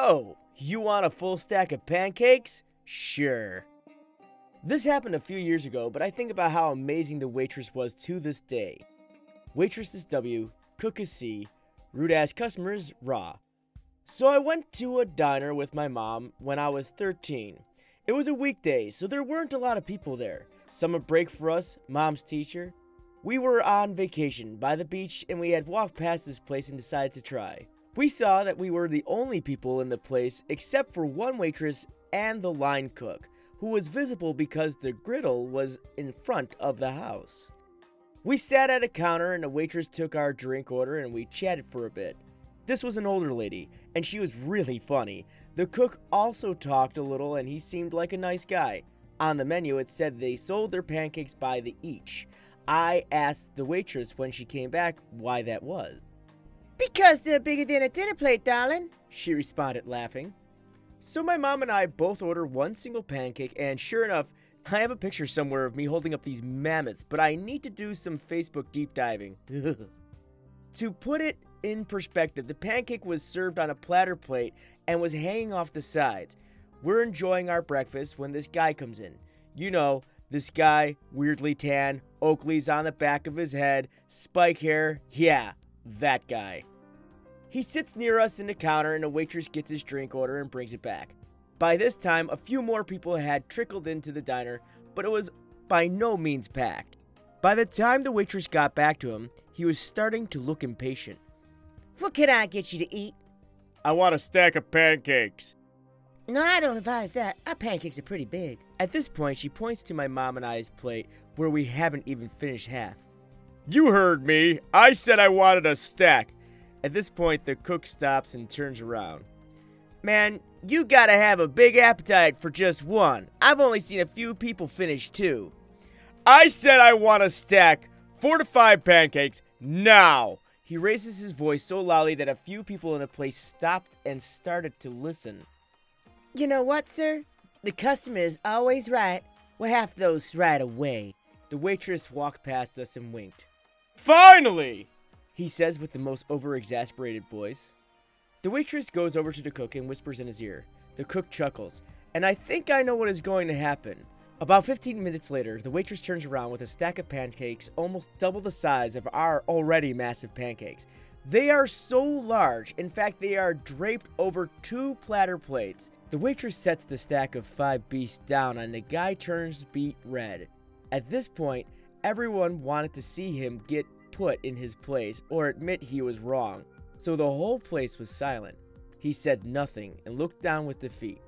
Oh, you want a full stack of pancakes? Sure. This happened a few years ago, but I think about how amazing the waitress was to this day. Waitress is W, cook is C, rude-ass customers raw. So I went to a diner with my mom when I was 13. It was a weekday, so there weren't a lot of people there. Summer break for us, mom's teacher. We were on vacation by the beach and we had walked past this place and decided to try. We saw that we were the only people in the place except for one waitress and the line cook, who was visible because the griddle was in front of the house. We sat at a counter and the waitress took our drink order and we chatted for a bit. This was an older lady, and she was really funny. The cook also talked a little and he seemed like a nice guy. On the menu it said they sold their pancakes by the each. I asked the waitress when she came back why that was. "Because they're bigger than a dinner plate, darling," she responded, laughing. So my mom and I both ordered one single pancake, and sure enough, I have a picture somewhere of me holding up these mammoths, but I need to do some Facebook deep diving. To put it in perspective, the pancake was served on a platter plate and was hanging off the sides. We're enjoying our breakfast when this guy comes in. You know, this guy, weirdly tan, Oakley's on the back of his head, spike hair, yeah, that guy. He sits near us in the counter and a waitress gets his drink order and brings it back. By this time, a few more people had trickled into the diner, but it was by no means packed. By the time the waitress got back to him, he was starting to look impatient. "What can I get you to eat?" "I want a stack of pancakes." "No, I don't advise that. Our pancakes are pretty big." At this point, she points to my mom and I's plate where we haven't even finished half. "You heard me. I said I wanted a stack." At this point, the cook stops and turns around. "Man, you gotta have a big appetite for just one. I've only seen a few people finish two." "I said I want a stack. 4 to 5 pancakes. Now." He raises his voice so loudly that a few people in the place stopped and started to listen. "You know what, sir? The customer is always right. We'll have those right away." The waitress walked past us and winked. "Finally!" he says with the most over-exasperated voice. The waitress goes over to the cook and whispers in his ear. The cook chuckles, and I think I know what is going to happen. About 15 minutes later, the waitress turns around with a stack of pancakes almost double the size of our already massive pancakes. They are so large, in fact they are draped over 2 platter plates. The waitress sets the stack of 5 beasts down and the guy turns beet red. At this point, everyone wanted to see him get put in his place or admit he was wrong, so the whole place was silent. He said nothing and looked down with defeat.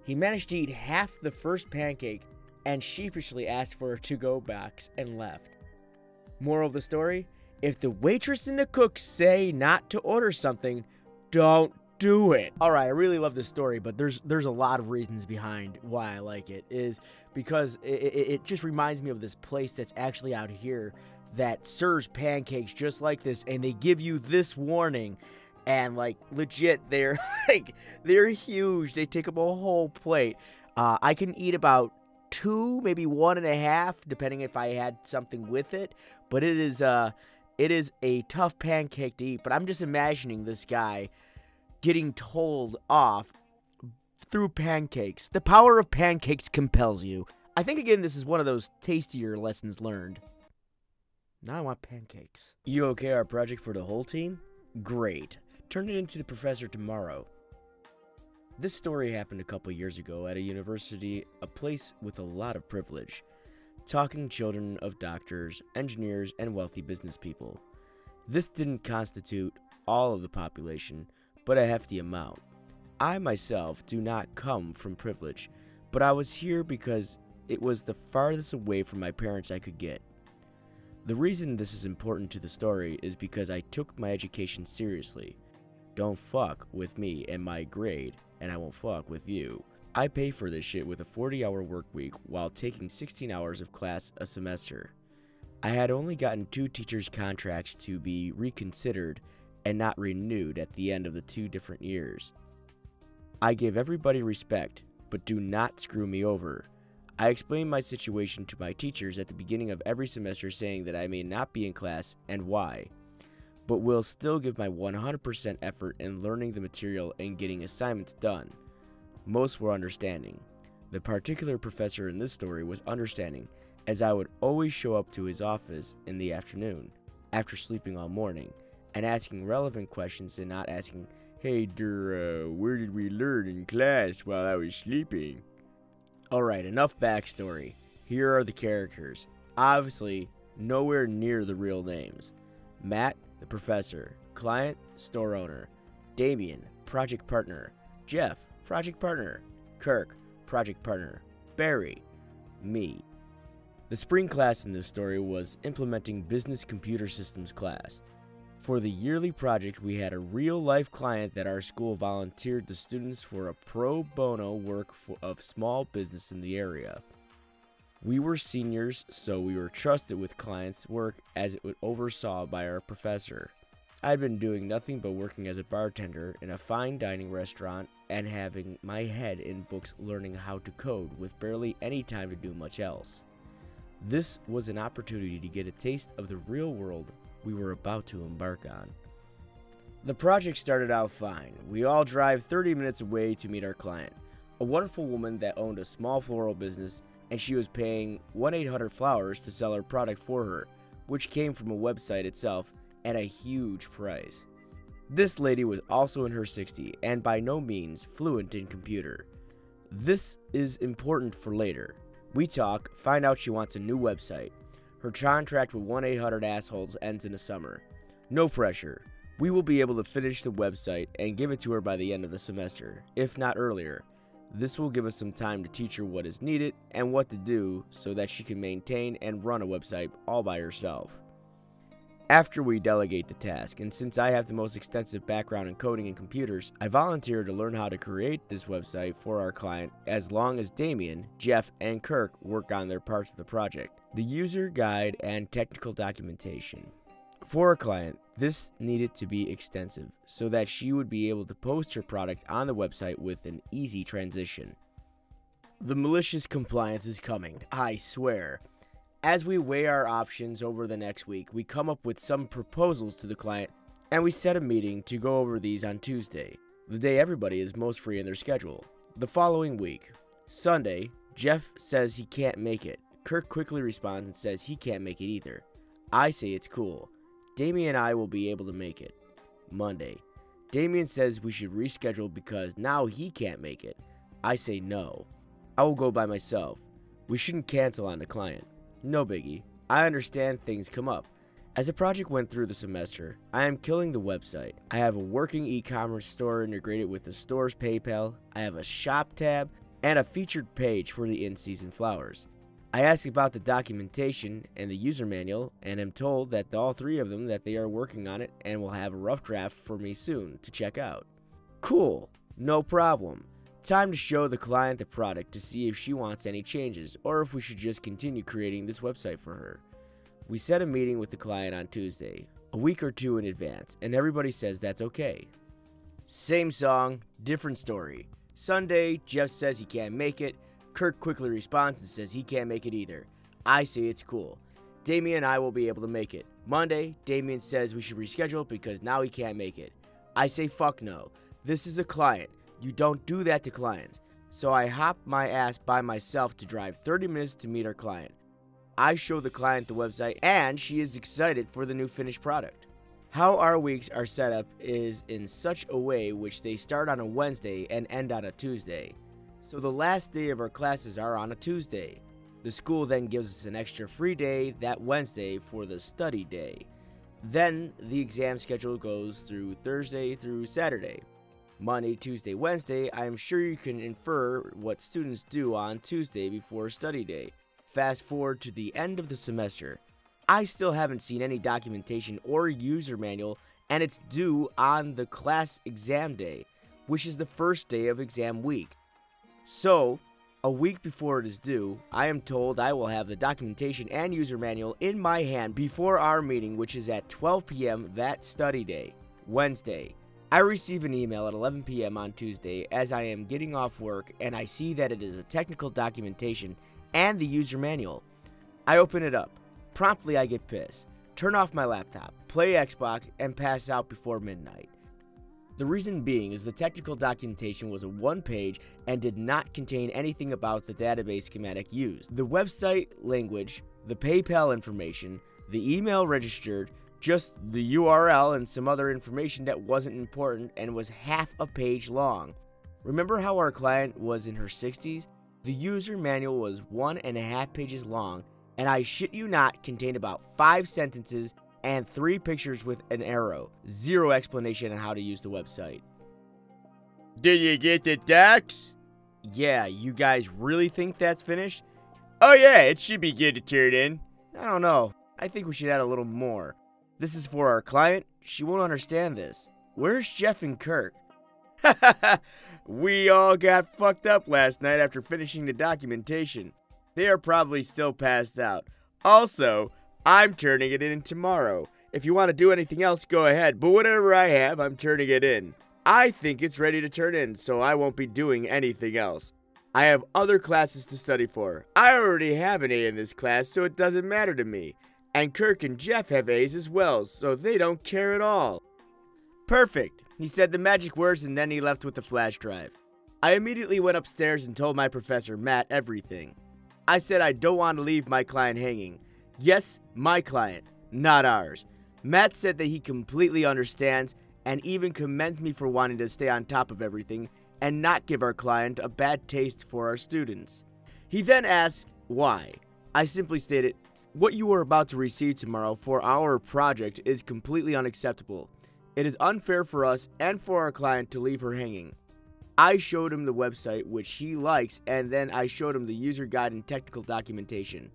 He managed to eat half the first pancake and sheepishly asked for a to-go box and left. Moral of the story, if the waitress and the cook say not to order something, don't do it. Alright, I really love this story, but there's a lot of reasons behind why I like it. Is because it just reminds me of this place that's actually out here that serves pancakes just like this, and they give you this warning, and like legit they're they're huge. They take up a whole plate. I can eat about 2, maybe 1.5, depending if I had something with it, but it is a tough pancake to eat. But I'm just imagining this guy getting told off through pancakes. The power of pancakes compels you. I think again this is one of those tastier lessons learned. Now I want pancakes. You okay our project for the whole team? Great. Turn it into the professor tomorrow. This story happened a couple years ago at a university, a place with a lot of privilege. Talking children of doctors, engineers, and wealthy business people. This didn't constitute all of the population, but a hefty amount. I myself do not come from privilege, but I was here because it was the farthest away from my parents I could get. The reason this is important to the story is because I took my education seriously. Don't fuck with me and my grade, and I won't fuck with you. I pay for this shit with a 40-hour work week while taking 16 hours of class a semester. I had only gotten 2 teachers' contracts to be reconsidered and not renewed at the end of the 2 different years. I give everybody respect, but do not screw me over. I explain my situation to my teachers at the beginning of every semester, saying that I may not be in class and why. but will still give my 100% effort in learning the material and getting assignments done. Most were understanding. The particular professor in this story was understanding, as I would always show up to his office in the afternoon, after sleeping all morning, and asking relevant questions and not asking, "Hey, where did we learn in class while I was sleeping?" Alright, enough backstory. Here are the characters. Obviously, nowhere near the real names. Matt, the professor. Client, store owner. Damien, project partner. Jeff, project partner. Kirk, project partner. Barry, me. The spring class in this story was Implementing Business Computer Systems class. For the yearly project, we had a real-life client that our school volunteered the students for a pro bono work of small business in the area. We were seniors, so we were trusted with clients' work as it was oversaw by our professor. I had been doing nothing but working as a bartender in a fine dining restaurant and having my head in books learning how to code with barely any time to do much else. This was an opportunity to get a taste of the real world we were about to embark on. The project started out fine. We all drive 30 minutes away to meet our client, a wonderful woman that owned a small floral business, and she was paying 1-800-Flowers to sell her product for her, which came from a website itself at a huge price. This lady was also in her 60s and by no means fluent in computer. This is important for later. We talk, find out she wants a new website. Her contract with 1-800-Assholes ends in the summer. No pressure. We will be able to finish the website and give it to her by the end of the semester, if not earlier. This will give us some time to teach her what is needed and what to do so that she can maintain and run a website all by herself. After we delegate the task, and since I have the most extensive background in coding and computers, I volunteered to learn how to create this website for our client as long as Damien, Jeff, and Kirk work on their parts of the project, the user guide and technical documentation. For our client, this needed to be extensive so that she would be able to post her product on the website with an easy transition. The malicious compliance is coming, I swear. As we weigh our options over the next week, we come up with some proposals to the client, and we set a meeting to go over these on Tuesday, the day everybody is most free in their schedule. The following week, Sunday, Jeff says he can't make it. Kirk quickly responds and says he can't make it either. I say it's cool. Damien and I will be able to make it. Monday, Damien says we should reschedule because now he can't make it. I say no. I will go by myself. We shouldn't cancel on the client. No biggie. I understand things come up. As the project went through the semester, I am killing the website. I have a working e-commerce store integrated with the store's PayPal. I have a shop tab and a featured page for the in-season flowers. I ask about the documentation and the user manual and am told that all three of them that they are working on it and will have a rough draft for me soon to check out. Cool. No problem. Time to show the client the product to see if she wants any changes or if we should just continue creating this website for her. We set a meeting with the client on Tuesday, a week or two in advance, and everybody says that's okay. Same song, different story. Sunday, Jeff says he can't make it. Kirk quickly responds and says he can't make it either. I say it's cool. Damien and I will be able to make it. Monday, Damien says we should reschedule because now he can't make it. I say fuck no. This is a client. You don't do that to clients. So I hop my ass by myself to drive 30 minutes to meet our client. I show the client the website and she is excited for the new finished product. How our weeks are set up is in such a way which they start on a Wednesday and end on a Tuesday. So the last day of our classes are on a Tuesday. The school then gives us an extra free day that Wednesday for the study day. Then the exam schedule goes through Thursday through Saturday. Monday, Tuesday, Wednesday, I am sure you can infer what students do on Tuesday before study day. Fast forward to the end of the semester. I still haven't seen any documentation or user manual, and it's due on the class exam day, which is the first day of exam week. So, a week before it is due, I am told I will have the documentation and user manual in my hand before our meeting, which is at 12 p.m. that study day, Wednesday. I receive an email at 11 p.m. on Tuesday as I am getting off work, and I see that it is a technical documentation and the user manual. I open it up. Promptly I get pissed. turn off my laptop, play Xbox, and pass out before midnight. The reason being is the technical documentation was a one-page and did not contain anything about the database schematic used. The website language, the PayPal information, the email registered, just the URL and some other information that wasn't important and was half a page long. Remember how our client was in her 60s? The user manual was 1.5 pages long, and I shit you not, contained about 5 sentences and 3 pictures with an arrow. Zero explanation on how to use the website. Did you get the docs? Yeah, you guys really think that's finished? Oh yeah, it should be good to turn in. I don't know. I think we should add a little more. This is for our client. She won't understand this. Where's Jeff and Kirk? We all got fucked up last night after finishing the documentation. They are probably still passed out. Also, I'm turning it in tomorrow. If you want to do anything else, go ahead, but whatever I have, I'm turning it in. I think it's ready to turn in, so I won't be doing anything else. I have other classes to study for. I already have an A in this class, so it doesn't matter to me. And Kirk and Jeff have A's as well, so they don't care at all. Perfect. He said the magic words and then he left with the flash drive. I immediately went upstairs and told my professor, Matt, everything. I said I don't want to leave my client hanging. Yes, my client, not ours. Matt said that he completely understands and even commends me for wanting to stay on top of everything and not give our client a bad taste for our students. He then asked why. I simply stated, what you are about to receive tomorrow for our project is completely unacceptable. It is unfair for us and for our client to leave her hanging. I showed him the website, which he likes, and then I showed him the user guide and technical documentation.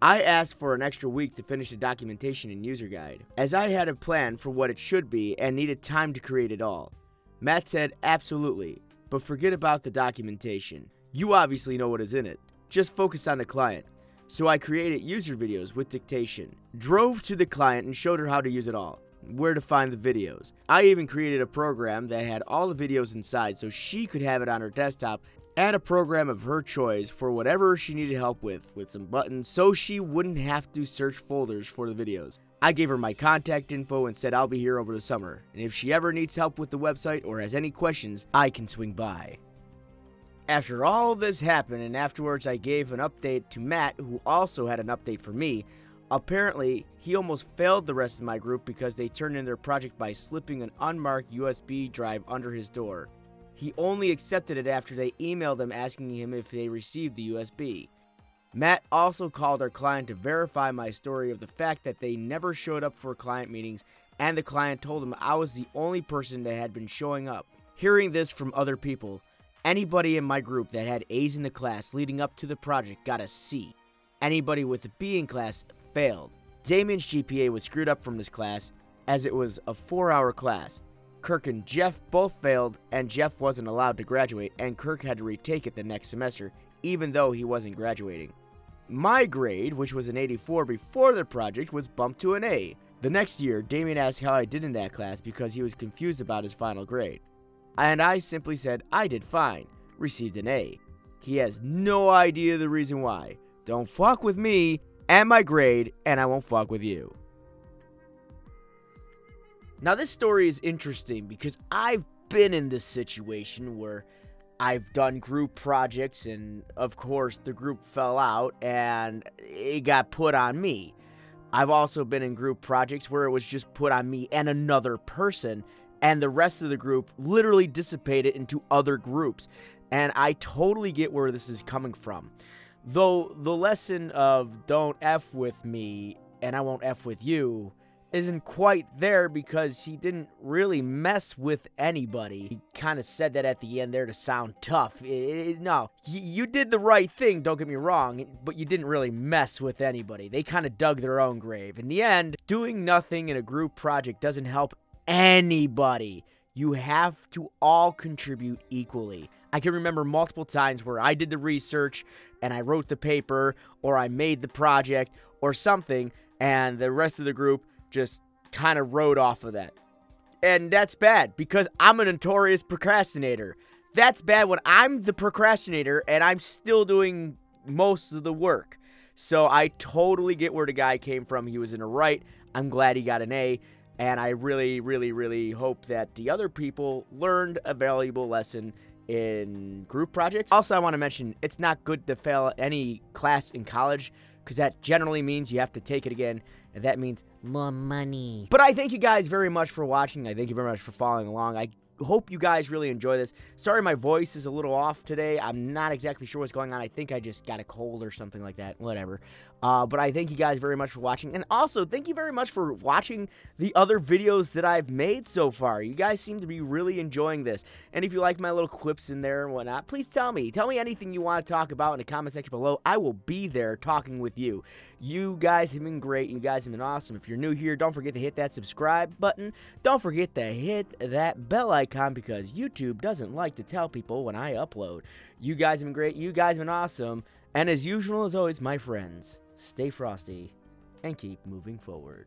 I asked for an extra week to finish the documentation and user guide, as I had a plan for what it should be and needed time to create it all. Matt said, absolutely, but forget about the documentation. You obviously know what is in it. Just focus on the client. So I created user videos with dictation, drove to the client and showed her how to use it all, where to find the videos. I even created a program that had all the videos inside so she could have it on her desktop, and a program of her choice for whatever she needed help with some buttons so she wouldn't have to search folders for the videos. I gave her my contact info and said I'll be here over the summer, and if she ever needs help with the website or has any questions, I can swing by. After all this happened and afterwards I gave an update to Matt, who also had an update for me. Apparently, he almost failed the rest of my group because they turned in their project by slipping an unmarked USB drive under his door. He only accepted it after they emailed him asking him if they received the USB. Matt also called our client to verify my story of the fact that they never showed up for client meetings, and the client told him I was the only person that had been showing up. Hearing this from other people, anybody in my group that had A's in the class leading up to the project got a C. Anybody with a B in class failed. Damien's GPA was screwed up from this class as it was a 4-hour class. Kirk and Jeff both failed, and Jeff wasn't allowed to graduate, and Kirk had to retake it the next semester, even though he wasn't graduating. My grade, which was an 84 before the project, was bumped to an A. The next year, Damien asked how I did in that class because he was confused about his final grade. And I simply said I did fine, received an A. He has no idea the reason why. Don't fuck with me and my grade, and I won't fuck with you. Now this story is interesting because I've been in this situation where I've done group projects and of course the group fell out and it got put on me. I've also been in group projects where it was just put on me and another person, and the rest of the group literally dissipated into other groups. And I totally get where this is coming from. Though the lesson of don't F with me and I won't F with you isn't quite there because he didn't really mess with anybody. He kind of said that at the end there to sound tough. No, you did the right thing, don't get me wrong, but you didn't really mess with anybody. They kind of dug their own grave. In the end, doing nothing in a group project doesn't help anybody. You have to all contribute equally. I can remember multiple times where I did the research and I wrote the paper or I made the project or something, and the rest of the group just kind of rode off of that. And that's bad because I'm a notorious procrastinator. That's bad when I'm the procrastinator and I'm still doing most of the work. So I totally get where the guy came from. He was in the right. I'm glad he got an A. And I really, really, really hope that the other people learned a valuable lesson in group projects. Also, I want to mention, it's not good to fail any class in college, because that generally means you have to take it again, and that means more money. But I thank you guys very much for watching. I thank you very much for following along. I hope you guys really enjoy this. Sorry my voice is a little off today. I'm not exactly sure what's going on. I think I just got a cold or something like that. Whatever. But I thank you guys very much for watching. And also, thank you very much for watching the other videos that I've made so far. You guys seem to be really enjoying this. And if you like my little quips in there and whatnot, please tell me. Tell me anything you want to talk about in the comment section below. I will be there talking with you. You guys have been great. You guys have been awesome. If you're new here, don't forget to hit that subscribe button. Don't forget to hit that bell icon, because YouTube doesn't like to tell people when I upload. You guys have been great. You guys have been awesome. And as usual, as always, my friends, stay frosty and keep moving forward.